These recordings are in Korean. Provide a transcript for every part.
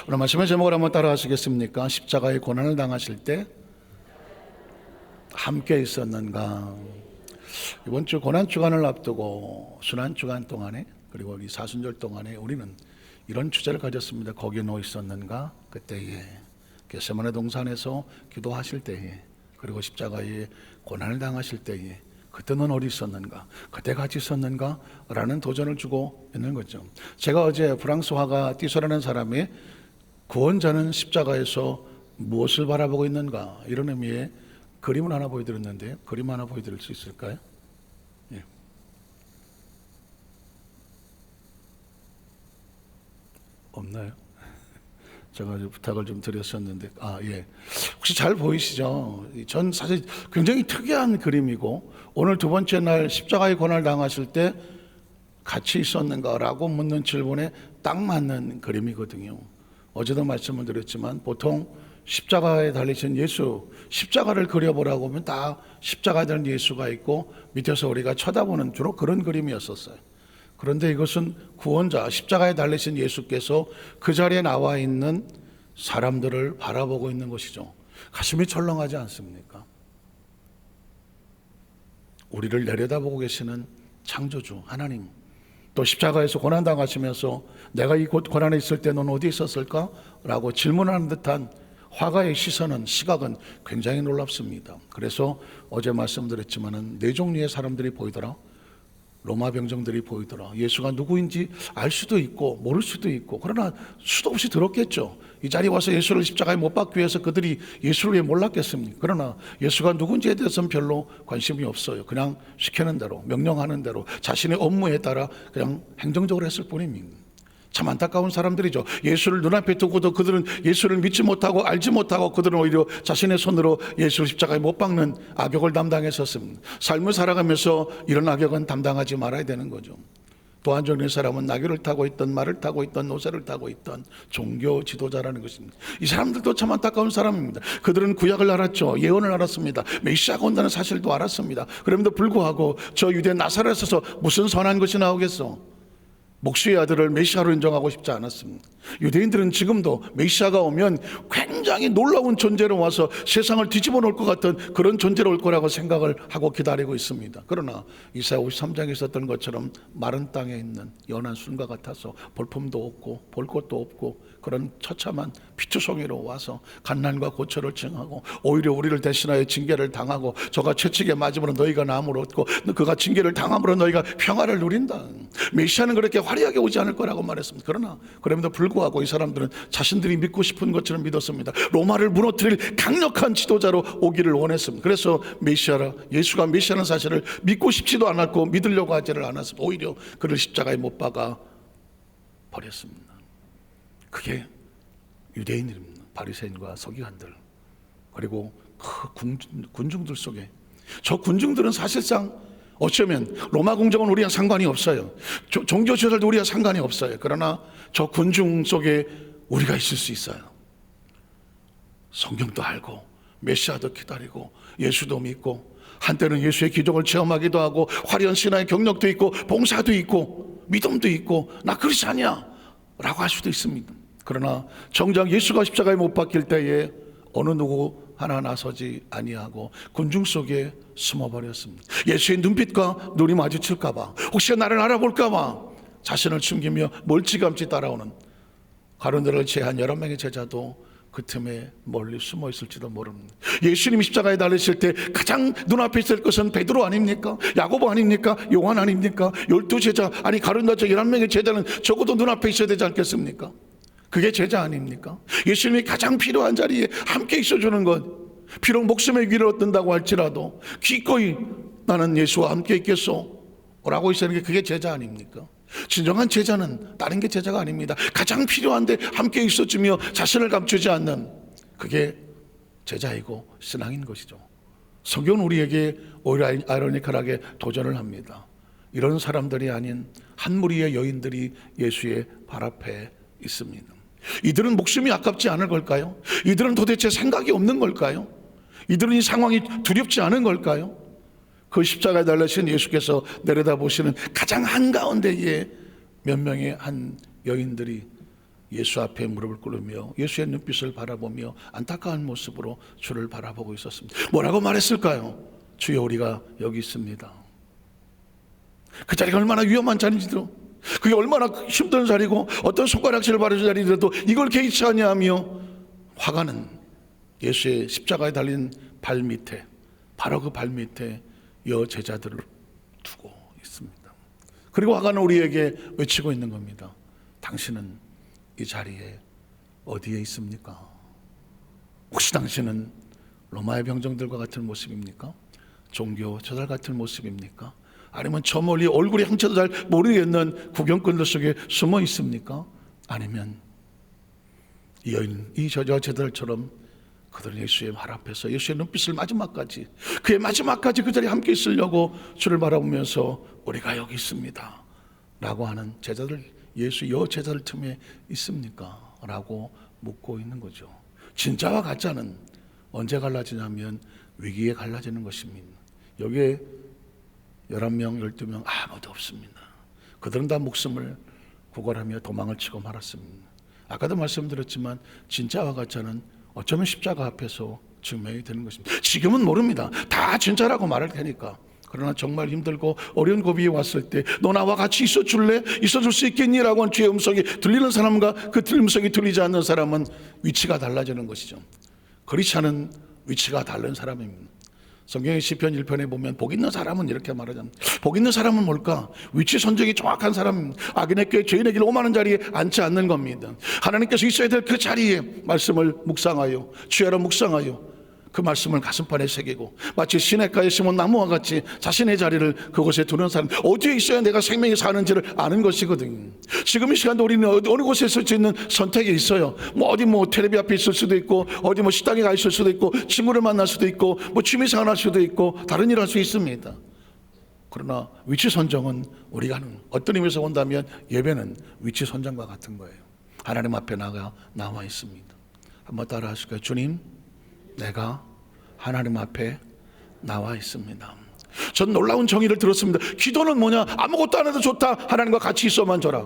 오늘 말씀의 제목을 한번 따라 하시겠습니까? 십자가의 고난을 당하실 때 함께 있었는가? 이번 주 고난 주간을 앞두고 순환 주간 동안에, 그리고 이 사순절 동안에 우리는 이런 주제를 가졌습니다. 거기 너 있었는가? 그때에 겟세마네 동산에서 기도하실 때에, 그리고 십자가에 고난을 당하실 때에 그때 넌 어디 있었는가? 그때 같이 있었는가? 라는 도전을 주고 있는 거죠. 제가 어제 프랑스 화가 띠소라는 사람이 구원자는 십자가에서 무엇을 바라보고 있는가? 이런 의미의 그림을 하나 보여드렸는데, 그림 하나 보여드릴 수 있을까요? 예. 없나요? 제가 부탁을 좀 드렸었는데, 예. 혹시 잘 보이시죠? 전 사실 굉장히 특이한 그림이고, 오늘 두 번째 날 십자가의 고난을 당하실 때 같이 있었는가라고 묻는 질문에 딱 맞는 그림이거든요. 어제도 말씀을 드렸지만 보통 십자가에 달리신 예수, 십자가를 그려보라고 하면 다 십자가에 달린 예수가 있고 밑에서 우리가 쳐다보는 주로 그런 그림이었었어요. 그런데 이것은 구원자, 십자가에 달리신 예수께서 그 자리에 나와 있는 사람들을 바라보고 있는 것이죠. 가슴이 철렁하지 않습니까? 우리를 내려다보고 계시는 창조주 하나님, 또 십자가에서 고난당하시면서 내가 이 고난에 있을 때 넌 어디 있었을까? 라고 질문하는 듯한 화가의 시각은 굉장히 놀랍습니다. 그래서 어제 말씀드렸지만은 네 종류의 사람들이 보이더라. 로마 병정들이 보이더라. 예수가 누구인지 알 수도 있고 모를 수도 있고, 그러나 수도 없이 들었겠죠. 이 자리에 와서 예수를 십자가에 못 박기 위해서 그들이 예수를 왜 몰랐겠습니까? 그러나 예수가 누군지에 대해서는 별로 관심이 없어요. 그냥 시키는 대로, 명령하는 대로 자신의 업무에 따라 그냥 행정적으로 했을 뿐입니다. 참 안타까운 사람들이죠. 예수를 눈앞에 두고도 그들은 예수를 믿지 못하고 알지 못하고 그들은 오히려 자신의 손으로 예수를 십자가에 못 박는 악역을 담당했었습니다. 삶을 살아가면서 이런 악역은 담당하지 말아야 되는 거죠. 또 한 종류의 사람은 나귀를 타고 있던, 말을 타고 있던, 노새를 타고 있던 종교 지도자라는 것입니다. 이 사람들도 참 안타까운 사람입니다. 그들은 구약을 알았죠. 예언을 알았습니다. 메시아가 온다는 사실도 알았습니다. 그럼에도 불구하고 저 유대 나사렛에서 무슨 선한 것이 나오겠어? 목수의 아들을 메시아로 인정하고 싶지 않았습니다. 유대인들은 지금도 메시아가 오면 굉장히 놀라운 존재로 와서 세상을 뒤집어 놓을 것 같은 그런 존재로 올 거라고 생각을 하고 기다리고 있습니다. 그러나 이사야 53장에 있었던 것처럼 마른 땅에 있는 연한 순과 같아서 볼품도 없고 볼 것도 없고 그런 처참한 피투성이로 와서 갓난과 고초를 증하고 오히려 우리를 대신하여 징계를 당하고 저가 채찍에 맞음으로 너희가 나음을 얻고 그가 징계를 당함으로 너희가 평화를 누린다. 메시아는 그렇게 화려하게 오지 않을 거라고 말했습니다. 그러나 그럼에도 불구하고 이 사람들은 자신들이 믿고 싶은 것처럼 믿었습니다. 로마를 무너뜨릴 강력한 지도자로 오기를 원했습니다. 그래서 예수가 메시아라는 사실을 믿고 싶지도 않았고 믿으려고 하지를 않았습니다. 오히려 그를 십자가에 못 박아 버렸습니다. 그게 유대인들입니다. 바리새인과 서기관들, 그리고 그 군중들 속에, 저 군중들은 사실상 어쩌면 로마 궁정은 우리와 상관이 없어요. 종교 시설도 우리와 상관이 없어요. 그러나 저 군중 속에 우리가 있을 수 있어요. 성경도 알고 메시아도 기다리고 예수도 믿고 한때는 예수의 기적을 체험하기도 하고 화려한 신앙의 경력도 있고 봉사도 있고 믿음도 있고 나 그렇지 않냐 라고 할 수도 있습니다. 그러나 정작 예수가 십자가에 못 박힐 때에 어느 누구 하나 나서지 아니하고 군중 속에 숨어버렸습니다. 예수의 눈빛과 눈이 마주칠까봐, 혹시 나를 알아볼까봐 자신을 숨기며 멀찌감치 따라오는 가룟들을 제한 11명의 제자도 그 틈에 멀리 숨어 있을지도 모릅니다. 예수님이 십자가에 달리실 때 가장 눈앞에 있을 것은 베드로 아닙니까? 야고보 아닙니까? 요한 아닙니까? 12제자, 아니 가룟자 11명의 제자는 적어도 눈앞에 있어야 되지 않겠습니까? 그게 제자 아닙니까? 예수님이 가장 필요한 자리에 함께 있어주는 것, 비록 목숨의 위를 얻는다고 할지라도 기꺼이 나는 예수와 함께 있겠소 라고 있는 게 그게 제자 아닙니까? 진정한 제자는 다른 게 제자가 아닙니다. 가장 필요한데 함께 있어주며 자신을 감추지 않는 그게 제자이고 신앙인 것이죠. 성경은 우리에게 오히려 아이러니컬하게 도전을 합니다. 이런 사람들이 아닌 한 무리의 여인들이 예수의 발 앞에 있습니다. 이들은 목숨이 아깝지 않을 걸까요? 이들은 도대체 생각이 없는 걸까요? 이들은 이 상황이 두렵지 않은 걸까요? 그 십자가에 달리신 예수께서 내려다보시는 가장 한가운데에 몇 명의 한 여인들이 예수 앞에 무릎을 꿇으며 예수의 눈빛을 바라보며 안타까운 모습으로 주를 바라보고 있었습니다. 뭐라고 말했을까요? 주여, 우리가 여기 있습니다. 그 자리가 얼마나 위험한 자리인지도, 그게 얼마나 힘든 자리고 어떤 손가락질을 받은 자리라도 이걸 개의치 아니하며 화가는 예수의 십자가에 달린 발 밑에, 바로 그 발 밑에 여제자들을 두고 있습니다. 그리고 화가는 우리에게 외치고 있는 겁니다. 당신은 이 자리에 어디에 있습니까? 혹시 당신은 로마의 병정들과 같은 모습입니까? 종교 저달 같은 모습입니까? 아니면 저 멀리 얼굴의 형체도 잘 모르겠는 구경꾼들 속에 숨어 있습니까? 아니면 이 여인, 이 여자들처럼 그들은 예수의 발 앞에서 예수의 눈빛을 마지막까지, 그의 마지막까지 그 자리에 함께 있으려고 주를 바라보면서 우리가 여기 있습니다 라고 하는 제자들, 예수 여제자들 틈에 있습니까? 라고 묻고 있는 거죠. 진짜와 가짜는 언제 갈라지냐면 위기에 갈라지는 것입니다. 여기에 11명, 12명 아무도 없습니다. 그들은 다 목숨을 구걸하며 도망을 치고 말았습니다. 아까도 말씀드렸지만 진짜와 가짜는 어쩌면 십자가 앞에서 증명이 되는 것입니다. 지금은 모릅니다. 다 진짜라고 말할 테니까. 그러나 정말 힘들고 어려운 고비에 왔을 때 너 나와 같이 있어줄래? 있어줄 수 있겠니? 라고 하는 주의 음성이 들리는 사람과 그 음성이 들리지 않는 사람은 위치가 달라지는 것이죠. 그렇지 않은 위치가 다른 사람입니다. 성경의 시편 1편에 보면 복 있는 사람은 이렇게 말하잖아요. 복 있는 사람은 뭘까? 위치 선정이 정확한 사람입니다. 악인의 꾀 죄인의 길 오만한 자리에 앉지 않는 겁니다. 하나님께서 있어야 될 그 자리에 말씀을 묵상하여, 주야로 묵상하여 그 말씀을 가슴판에 새기고 마치 시냇가에 심은 나무와 같이 자신의 자리를 그곳에 두는 사람, 어디에 있어야 내가 생명이 사는지를 아는 것이거든요. 지금 이 시간도 우리는 어느 곳에 있을 수 있는 선택이 있어요. 어디 텔레비 앞에 있을 수도 있고, 어디 식당에 가 있을 수도 있고, 친구를 만날 수도 있고, 취미생활 할 수도 있고, 다른 일 할 수 있습니다. 그러나 위치 선정은 우리가 하는, 어떤 의미에서 본다면 예배는 위치 선정과 같은 거예요. 하나님 앞에 나와 있습니다. 한번 따라 하실까요? 주님, 내가 하나님 앞에 나와 있습니다. 전 놀라운 정의를 들었습니다. 기도는 뭐냐? 아무것도 안 해도 좋다. 하나님과 같이 있어만 줘라.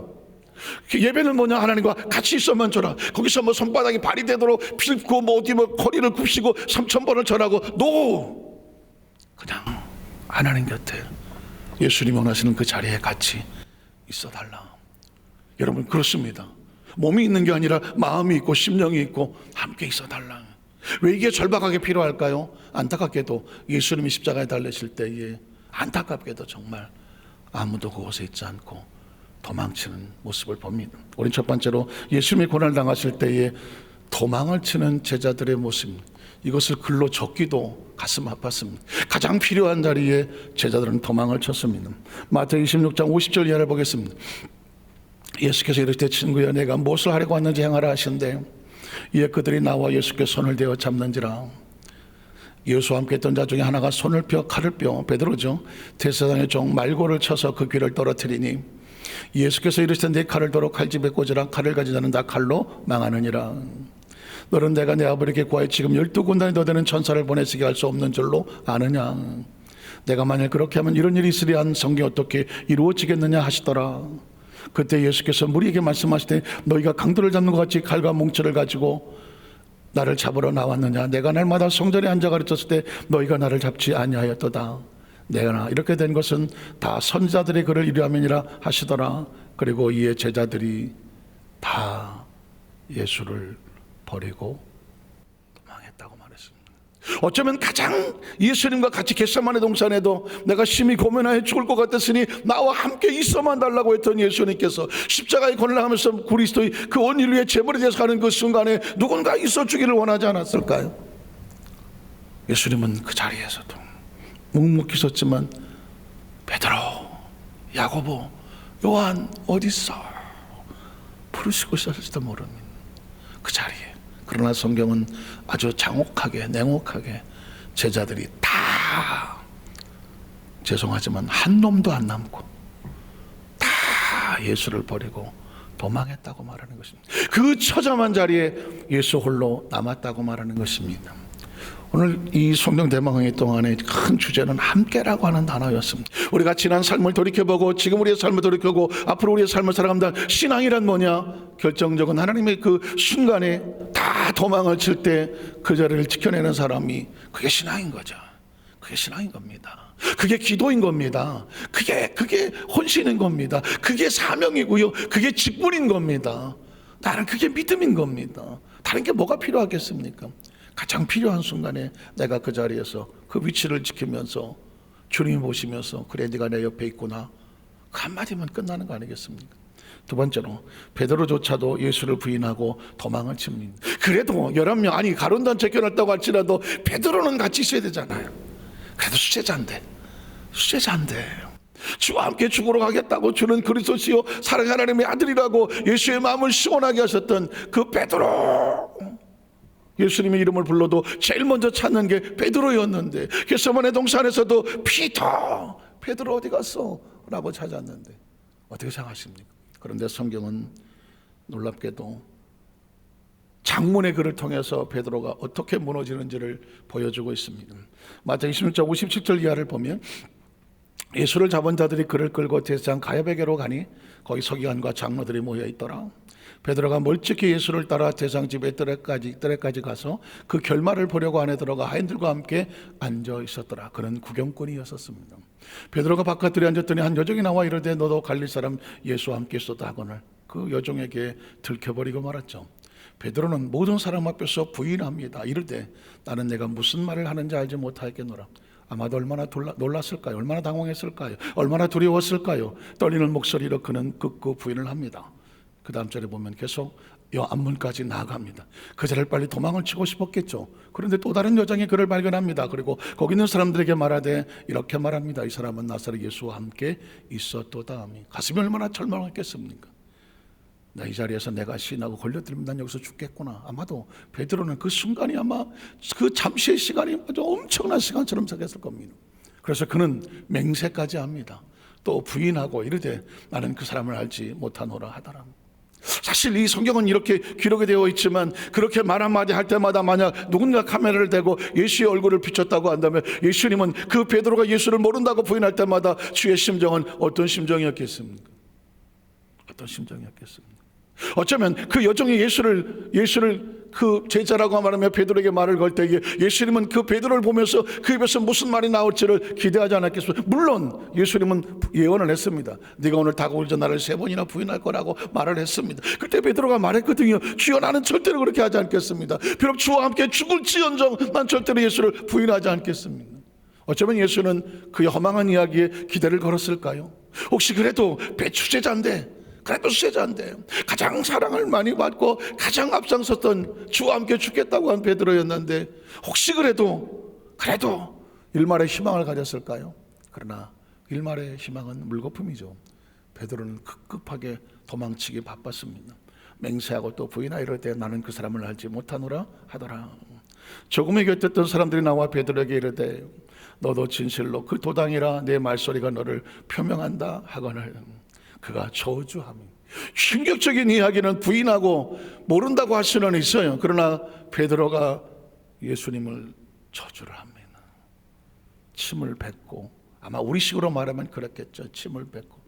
예배는 뭐냐? 하나님과 같이 있어만 줘라. 거기서 손바닥이 발이 되도록 빌고 어디 허리를 굽히고 3,000번을 절하고, 그냥 하나님 곁에 예수님이 원하시는 그 자리에 같이 있어달라. 여러분, 그렇습니다. 몸이 있는 게 아니라 마음이 있고 심령이 있고 함께 있어달라. 왜 이게 절박하게 필요할까요? 안타깝게도 예수님이 십자가에 달리실 때에 안타깝게도 정말 아무도 그곳에 있지 않고 도망치는 모습을 봅니다. 우린 첫 번째로 예수님이 고난을 당하실 때에 도망을 치는 제자들의 모습, 이것을 글로 적기도 가슴 아팠습니다. 가장 필요한 자리에 제자들은 도망을 쳤습니다. 마태복음 26장 50절 이하를 보겠습니다. 예수께서 이르시되 친구야, 내가 무엇을 하려고 왔는지 행하라 하신대 이에 그들이 나와 예수께 손을 대어 잡는지라. 예수와 함께 했던 자 중에 하나가 손을 펴 칼을 펴, 베드로죠, 대제사장의 종 말고를 쳐서 그 귀를 떨어뜨리니 예수께서 이르시되 내 칼을 도로 칼집에 꽂으라. 칼을 가진 자는 다 칼로 망하느니라. 너는 내가 내 아버지께 구하여 지금 12군단이 더 되는 천사를 보내시게 할 수 없는 줄로 아느냐. 내가 만약 그렇게 하면 이런 일이 있으리 한 성경이 어떻게 이루어지겠느냐 하시더라. 그때 예수께서 무리에게 말씀하시되 너희가 강도를 잡는 것 같이 칼과 뭉치를 가지고 나를 잡으러 나왔느냐. 내가 날마다 성전에 앉아 가르쳤을 때 너희가 나를 잡지 아니하였도다. 내가 이렇게 된 것은 다 선지자들의 글을 이루함이니라 하시더라. 그리고 이에 제자들이 다 예수를 버리고 도망했다고 말했습니다. 어쩌면 가장 예수님과 같이 겟세마네 동산에도 내가 심히 고민하여 죽을 것 같았으니 나와 함께 있어만 달라고 했던 예수님께서 십자가에 고난하면서 그리스도의 그 온 인류의 제물이 되어서 가는 그 순간에 누군가 있어 주기를 원하지 않았을까요? 예수님은 그 자리에서도 묵묵히 있었지만 베드로, 야고보, 요한 어디 있어? 부르시고 있었을지도 모릅니다. 그 자리에. 그러나 성경은 아주 장혹하게, 냉혹하게 제자들이 다, 죄송하지만 한 놈도 안 남고 다 예수를 버리고 도망했다고 말하는 것입니다. 그 처참한 자리에 예수 홀로 남았다고 말하는 것입니다. 오늘 이 성령 대망회 동안의 큰 주제는 함께라고 하는 단어였습니다. 우리가 지난 삶을 돌이켜보고 지금 우리의 삶을 돌이켜보고 앞으로 우리의 삶을 살아갑니다. 신앙이란 뭐냐? 결정적인 하나님의 그 순간에 다 도망을 칠 때 그 자리를 지켜내는 사람이, 그게 신앙인 거죠. 그게 신앙인 겁니다. 그게 기도인 겁니다. 그게 헌신인 겁니다. 그게 사명이고요. 그게 직분인 겁니다. 나는 그게 믿음인 겁니다. 다른 게 뭐가 필요하겠습니까? 가장 필요한 순간에 내가 그 자리에서 그 위치를 지키면서 주님 보시면서, 그래 네가 내 옆에 있구나, 그 한마디면 끝나는 거 아니겠습니까? 두 번째로, 베드로조차도 예수를 부인하고 도망을 칩니다. 그래도 11명, 아니 가룟단 쫓겨났다고 할지라도 베드로는 같이 있어야 되잖아요. 그래도 수제자인데 주와 함께 죽으러 가겠다고, 주는 그리스도시요 사랑하는 하나님의 아들이라고 예수의 마음을 시원하게 하셨던 그 베드로, 예수님의 이름을 불러도 제일 먼저 찾는 게 베드로였는데, 겟세마네 동산에서도 피터, 베드로 어디 갔어? 라고 찾았는데, 어떻게 생각하십니까? 그런데 성경은 놀랍게도 장문의 글을 통해서 베드로가 어떻게 무너지는지를 보여주고 있습니다. 마태복음 26장 57절 이하를 보면, 예수를 잡은 자들이 그를 끌고 대제사장 가야베게로 가니 거기 서기관과 장로들이 모여 있더라. 베드로가 멀찍이 예수를 따라 대제사장 집 뜰에까지 가서 그 결말을 보려고 안에 들어가 하인들과 함께 앉아 있었더라. 그는 구경꾼이었습니다. 베드로가 바깥들에 앉았더니 한 여종이 나와 이르되 너도 갈릴 사람 예수와 함께 있었다 하거늘 그 여종에게 들켜버리고 말았죠. 베드로는 모든 사람 앞에서 부인합니다. 이르되 나는 내가 무슨 말을 하는지 알지 못하겠노라. 아마도 얼마나 놀랐을까요? 얼마나 당황했을까요? 얼마나 두려웠을까요? 떨리는 목소리로 그는 극구 부인을 합니다. 그 다음 절에 보면 계속 앞문까지 나아갑니다. 그 자리를 빨리 도망을 치고 싶었겠죠. 그런데 또 다른 여장이 그를 발견합니다. 그리고 거기 있는 사람들에게 말하되 이렇게 말합니다. 이 사람은 나사렛 예수와 함께 있었도다. 가슴이 얼마나 절망했겠습니까? 나 이 자리에서 내가 시인하고 걸려들면 난 여기서 죽겠구나. 아마도 베드로는 그 순간이 아마 그 잠시의 시간이 아주 엄청난 시간처럼 생겼을 겁니다. 그래서 그는 맹세까지 합니다. 또 부인하고 이르되 나는 그 사람을 알지 못하노라 하더라. 사실 이 성경은 이렇게 기록이 되어 있지만, 그렇게 말 한마디 할 때마다 만약 누군가 카메라를 대고 예수의 얼굴을 비췄다고 한다면, 예수님은 그 베드로가 예수를 모른다고 부인할 때마다 주의 심정은 어떤 심정이었겠습니까? 어떤 심정이었겠습니까? 어쩌면 그 여종이 예수를 그 제자라고 말하며 베드로에게 말을 걸 때에 예수님은 그 베드로를 보면서 그 입에서 무슨 말이 나올지를 기대하지 않았겠습니까? 물론 예수님은 예언을 했습니다. 네가 오늘 다가올 전 나를 3번이나 부인할 거라고 말을 했습니다. 그때 베드로가 말했거든요. 주여 나는 절대로 그렇게 하지 않겠습니다. 비록 주와 함께 죽을지언정 난 절대로 예수를 부인하지 않겠습니다. 어쩌면 예수는 그 허망한 이야기에 기대를 걸었을까요? 혹시 그래도 배추제자인데, 가장 사랑을 많이 받고 가장 앞장섰던 주와 함께 죽겠다고 한 베드로였는데, 혹시 그래도 일말의 희망을 가졌을까요? 그러나 일말의 희망은 물거품이죠. 베드로는 급급하게 도망치기 바빴습니다. 맹세하고 또 부인하 이럴 때 나는 그 사람을 알지 못하노라 하더라. 조금의 곁에 있던 사람들이 나와 베드로에게 이르되 너도 진실로 그 도당이라 내 말소리가 너를 표명한다 하거늘 그가 저주하며, 충격적인 이야기는 부인하고 모른다고 할 수는 있어요. 그러나 베드로가 예수님을 저주를 합니다. 침을 뱉고, 아마 우리식으로 말하면 그렇겠죠. 침을 뱉고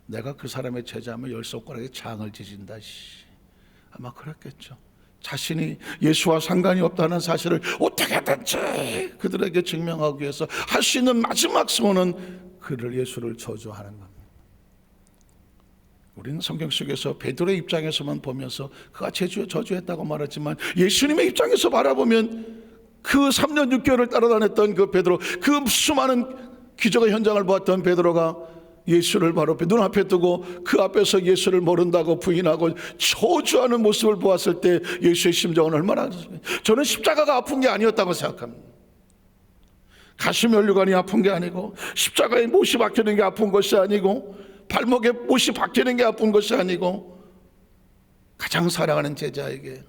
내가 그 사람의 제자면 10손가락에 장을 지진다. 아마 그렇겠죠. 자신이 예수와 상관이 없다는 사실을 어떻게든지 그들에게 증명하기 위해서 할 수 있는 마지막 수호는 그를 예수를 저주하는 겁니다. 우리는 성경 속에서 베드로의 입장에서만 보면서 그가 저주했다고 말했지만, 예수님의 입장에서 바라보면 그 3년 6개월을 따라다녔던 그 베드로, 그 수많은 기적의 현장을 보았던 베드로가 예수를 바로 눈앞에 두고 그 앞에서 예수를 모른다고 부인하고 저주하는 모습을 보았을 때 예수의 심정은 얼마나, 저는 십자가가 아픈 게 아니었다고 생각합니다. 가시면류관이 아픈 게 아니고, 십자가에 못이 박히는 게 아픈 것이 아니고, 발목에 못이 박히는 게 아픈 것이 아니고, 가장 사랑하는 제자에게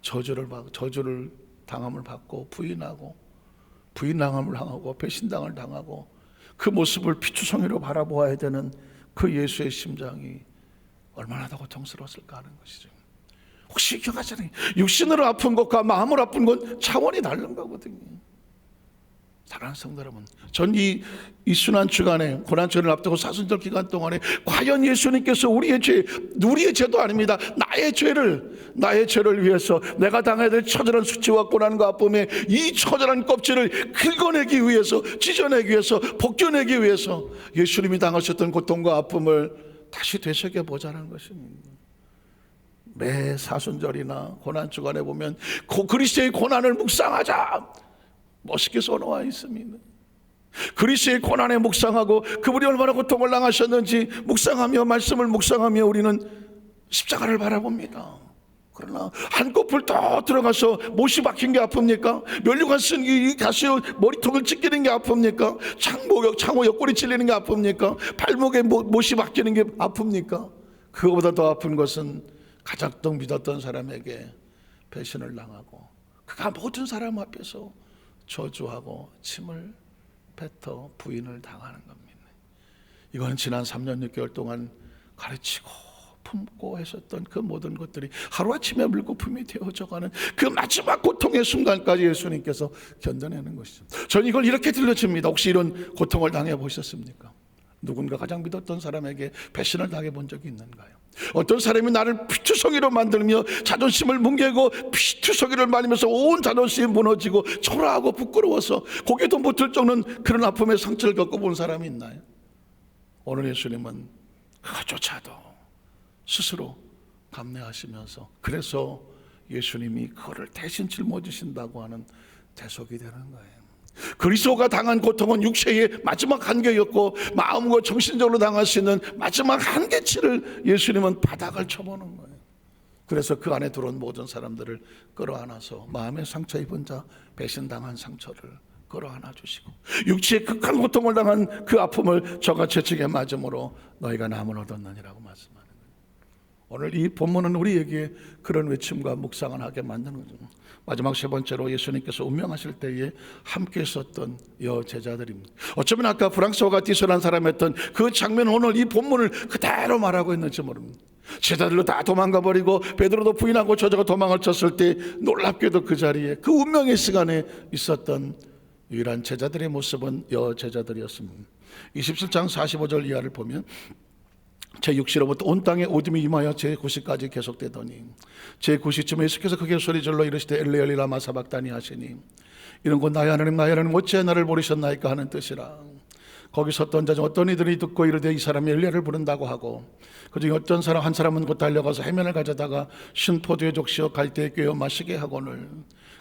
저주를 당함을 받고 부인당함을 당하고 배신당을 당하고 그 모습을 피투성이로 바라보아야 되는 그 예수의 심장이 얼마나 더 고통스러웠을까 하는 것이죠. 혹시 기억하시나요? 육신으로 아픈 것과 마음으로 아픈 건 차원이 다른 거거든요. 사랑하는 성도 여러분, 전 이 순환 주간에 고난주를 앞두고 사순절 기간 동안에 과연 예수님께서 우리의 죄도 아닙니다. 나의 죄를 위해서 내가 당해야 될 처절한 수치와 고난과 아픔에 이 처절한 껍질을 긁어내기 위해서, 찢어내기 위해서, 벗겨내기 위해서 예수님이 당하셨던 고통과 아픔을 다시 되새겨 보자는 것입니다. 매 사순절이나 고난 주간에 보면 그리스도의 고난을 묵상하자 멋있게 써놓아 있습니다. 그리스도의 고난에 묵상하고 그분이 얼마나 고통을 당하셨는지 묵상하며 말씀을 묵상하며 우리는 십자가를 바라봅니다. 그러나 한꺼풀 더 들어가서 못이 박힌 게 아픕니까? 면류관 쓴 이 가시로 머리통을 찢기는 게 아픕니까? 창호 옆구리 찔리는 게 아픕니까? 발목에 못이 박히는 게 아픕니까? 그거보다 더 아픈 것은 가장 믿었던 사람에게 배신을 당하고 그가 모든 사람 앞에서 저주하고 침을 뱉어 부인을 당하는 겁니다. 이거는 지난 3년 6개월 동안 가르치고 품고 했었던 그 모든 것들이 하루아침에 물거품이 되어져가는 그 마지막 고통의 순간까지 예수님께서 견뎌내는 것이죠. 저는 이걸 이렇게 들려집니다. 혹시 이런 고통을 당해보셨습니까? 누군가 가장 믿었던 사람에게 배신을 당해본 적이 있는가요? 어떤 사람이 나를 피투성이로 만들며 자존심을 뭉개고 피투성이를 말리면서 온 자존심이 무너지고 초라하고 부끄러워서 고개도 못 들 정도는 그런 아픔의 상처를 겪어본 사람이 있나요? 오늘 예수님은 그것조차도 스스로 감내하시면서 그래서 예수님이 그거를 대신 짊어지신다고 하는 대속이 되는 거예요. 그리스도가 당한 고통은 육체의 마지막 한계였고 마음과 정신적으로 당할 수 있는 마지막 한계치를 예수님은 바닥을 쳐보는 거예요. 그래서 그 안에 들어온 모든 사람들을 끌어안아서 마음의 상처 입은 자, 배신당한 상처를 끌어안아 주시고 육체의 극한 고통을 당한 그 아픔을 저가 채찍에 맞음으로 너희가 남을 얻었느니라고 말씀하는 거예요. 오늘 이 본문은 우리에게 그런 외침과 묵상을 하게 만드는 거죠. 마지막 세 번째로 예수님께서 운명하실 때에 함께 있었던 여제자들입니다. 어쩌면 아까 프랑스어가 뛰어난 사람이었던 그 장면 오늘 이 본문을 그대로 말하고 있는지 모릅니다. 제자들로 다 도망가 버리고 베드로도 부인하고 저자가 도망을 쳤을 때 놀랍게도 그 자리에 그 운명의 시간에 있었던 유일한 제자들의 모습은 여제자들이었습니다. 27장 45절 이하를 보면 제6시로부터 온 땅에 어둠이 임하여 제9시까지 계속되더니 제9시쯤에 예수께서 크게 소리질러 이르시되 엘리 엘리 라마 사박다니 하시니 이런 곧 나의 하나님 어찌 나를 버리셨나이까 하는 뜻이라. 거기 섰던 자 중 어떤 이들이 듣고 이르되 이 사람이 엘리야를 부른다고 하고 그중에 어떤 사람 한 사람은 곧 달려가서 해면을 가져다가 신 포도에 적시어 갈대에 꿰어 마시게 하거늘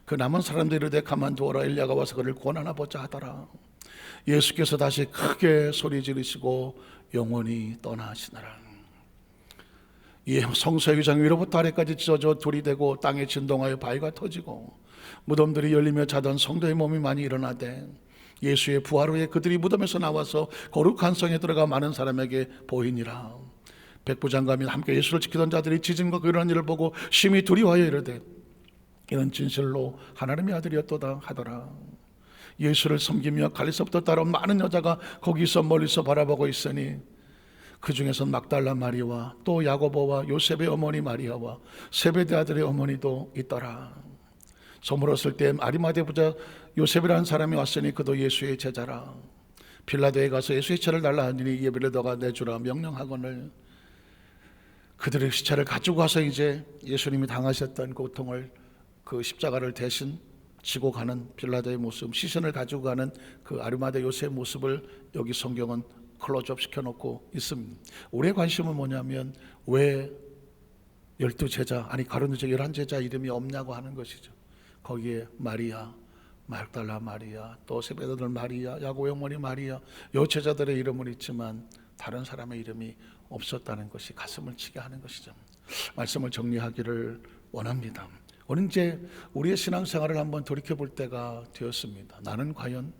그 남은 사람들이 이르되 가만두어라 엘리야가 와서 그를 구원하나 보자 하더라. 예수께서 다시 크게 소리 지르시고 영원히 떠나시느라. 이 성소의 위장 위로부터 아래까지 찢어져 돌이 되고 땅에 진동하여 바위가 터지고 무덤들이 열리며 자던 성도의 몸이 많이 일어나되 예수의 부활 후에 그들이 무덤에서 나와서 거룩한 성에 들어가 많은 사람에게 보이니라. 백부장감이 함께 예수를 지키던 자들이 지진과 그 일어난 일을 보고 심히 두려워하여 이르되 이는 진실로 하나님의 아들이었도다 하더라. 예수를 섬기며 갈릴리서부터 따라온 많은 여자가 거기서 멀리서 바라보고 있으니 그 중에서 막달라 마리아와 또 야고보와 요셉의 어머니 마리아와 세베대 아들의 어머니도 있더라. 저물었을 때 아리마대 부자 요셉이라는 사람이 왔으니 그도 예수의 제자라. 빌라도에 가서 예수의 시체를 달라 하니 예비레도가 내주라 명령하거늘 그들의 시체를 가지고 가서 이제 예수님이 당하셨던 고통을 그 십자가를 대신 지고 가는 빌라도의 모습, 시신을 가지고 가는 그 아리마대 요셉의 모습을 여기 성경은 클로즈업 시켜놓고 있습니다. 우리의 관심은 뭐냐면 왜 12제자, 아니 가룟유다 11제자 이름이 없냐고 하는 것이죠. 거기에 마리아, 막달라 마리아, 또 세베대들 마리아, 야고보의 어머니 마리아, 요 제자들의 이름은 있지만 다른 사람의 이름이 없었다는 것이 가슴을 치게 하는 것이죠. 말씀을 정리하기를 원합니다. 오늘 이제 우리의 신앙생활을 한번 돌이켜볼 때가 되었습니다. 나는 과연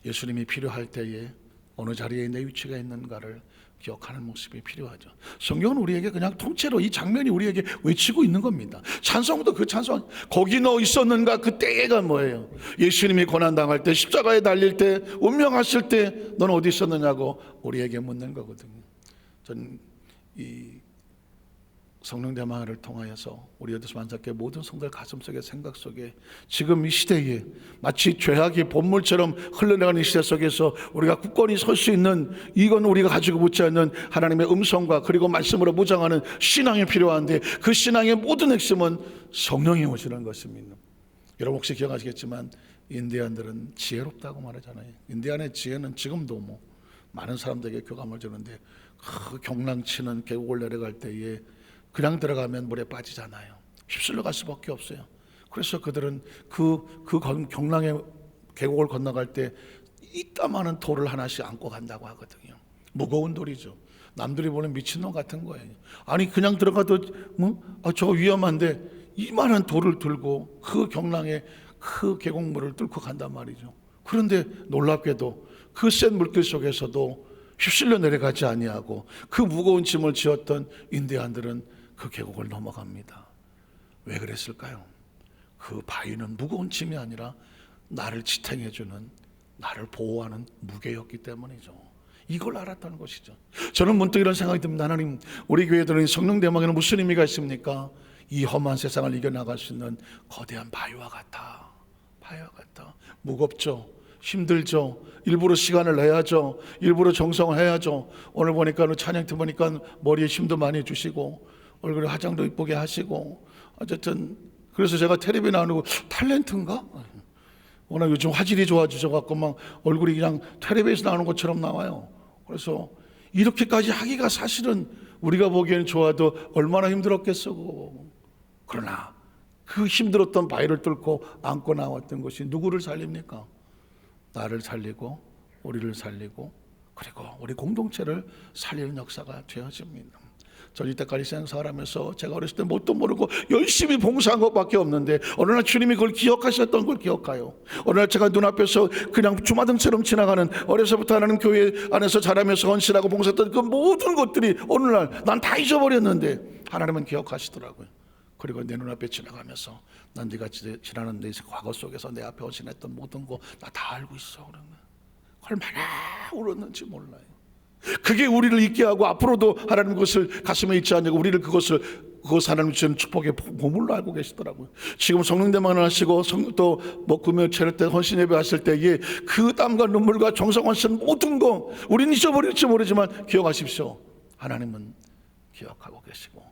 예수님이 필요할 때에 어느 자리에 내 위치가 있는가를 기억하는 모습이 필요하죠. 성경은 우리에게 그냥 통째로 이 장면이 우리에게 외치고 있는 겁니다. 찬송도 그 찬송, 거기 너 있었는가 그 때가 뭐예요? 예수님이 고난당할 때, 십자가에 달릴 때, 운명하실 때 넌 어디 있었느냐고 우리에게 묻는 거거든요. 전 이 성령 대망을 통하여서 우리 에베소 만삭교회 모든 성도들 가슴속에 생각 속에 지금 이 시대에 마치 죄악이 본물처럼 흘러나가는 이 시대 속에서 우리가 굳건히 설 수 있는, 이건 우리가 가지고 붙지 않는 하나님의 음성과 그리고 말씀으로 무장하는 신앙이 필요한데, 그 신앙의 모든 핵심은 성령이 오시는 것입니다. 여러분 혹시 기억하시겠지만 인디안들은 지혜롭다고 말하잖아요. 인디안의 지혜는 지금도 많은 사람들에게 교감을 주는데, 그 경랑치는 계곡을 내려갈 때에 그냥 들어가면 물에 빠지잖아요. 휩쓸려 갈 수밖에 없어요. 그래서 그들은 그 경랑의 계곡을 건너갈 때 이따만한 돌을 하나씩 안고 간다고 하거든요. 무거운 돌이죠. 남들이 보는 미친놈 같은 거예요. 아니 그냥 들어가도 저거 위험한데 이만한 돌을 들고 그 경랑의 그 계곡물을 뚫고 간단 말이죠. 그런데 놀랍게도 그 센 물길 속에서도 휩쓸려 내려가지 아니하고 그 무거운 짐을 지었던 인디안들은 그 계곡을 넘어갑니다. 왜 그랬을까요? 그 바위는 무거운 짐이 아니라 나를 지탱해주는, 나를 보호하는 무게였기 때문이죠. 이걸 알았다는 것이죠. 저는 문득 이런 생각이 듭니다. 하나님, 우리 교회들은 성령 대망에는 무슨 의미가 있습니까? 이 험한 세상을 이겨나갈 수 있는 거대한 바위와 같아. 바위와 같아. 무겁죠. 힘들죠. 일부러 시간을 내야죠. 일부러 정성을 해야죠. 오늘 보니까 찬양팀 보니까 머리에 힘도 많이 주시고 얼굴에 화장도 이쁘게 하시고, 어쨌든 그래서 제가 텔레비 나오는 탤런트인가? 워낙 요즘 화질이 좋아지셔갖고 막 얼굴이 그냥 텔레비에서 나오는 것처럼 나와요. 그래서 이렇게까지 하기가 사실은 우리가 보기에는 좋아도 얼마나 힘들었겠어. 그러나 그 힘들었던 바위를 뚫고 안고 나왔던 것이 누구를 살립니까? 나를 살리고 우리를 살리고 그리고 우리 공동체를 살리는 역사가 되어집니다. 저는 이때까지 생사하면서 제가 어렸을 때 뭣도 모르고 열심히 봉사한 것밖에 없는데, 어느 날 주님이 그걸 기억하셨던 걸 기억해요. 어느 날 제가 눈앞에서 그냥 주마등처럼 지나가는, 어려서부터 하나님 교회 안에서 자라면서 헌신하고 봉사했던 그 모든 것들이 어느 날 난 다 잊어버렸는데 하나님은 기억하시더라고요. 그리고 내 눈앞에 지나가면서 난 네가 지나는 내 과거 속에서 내 앞에 헌신했던 모든 거 나 다 알고 있어. 그러면 얼마나 울었는지 몰라요. 그게 우리를 잊게 하고 앞으로도 하나님 그것을 가슴에 잊지 않고 우리를 그것 하나님 주시는 축복의 보물로 알고 계시더라고요. 지금 성령 대망을 하시고 또 금요 차릴 때 헌신 예배 하실 때에 그 땀과 눈물과 정성 헌신 모든 거 우리는 잊어버릴지 모르지만 기억하십시오. 하나님은 기억하고 계시고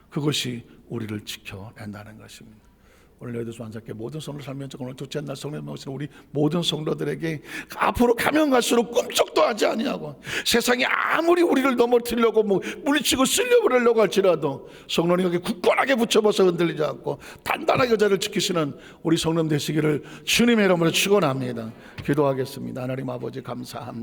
그것이 우리를 지켜낸다는 것입니다. 오늘 에베소 만삭교회 모든 성도 살면서 오늘 둘째 날 성령 모시는 우리 모든 성도들에게 앞으로 가면 갈수록 꿈쩍도 하지 아니하고 세상이 아무리 우리를 넘어뜨리려고 물리치고 쓸려버리려고 할지라도 성령님에게 굳건하게 붙여봐서 흔들리지 않고 단단하게 자를 지키시는 우리 성령 되시기를 주님의 이름으로 축원합니다. 기도하겠습니다. 하나님 아버지 감사합니다.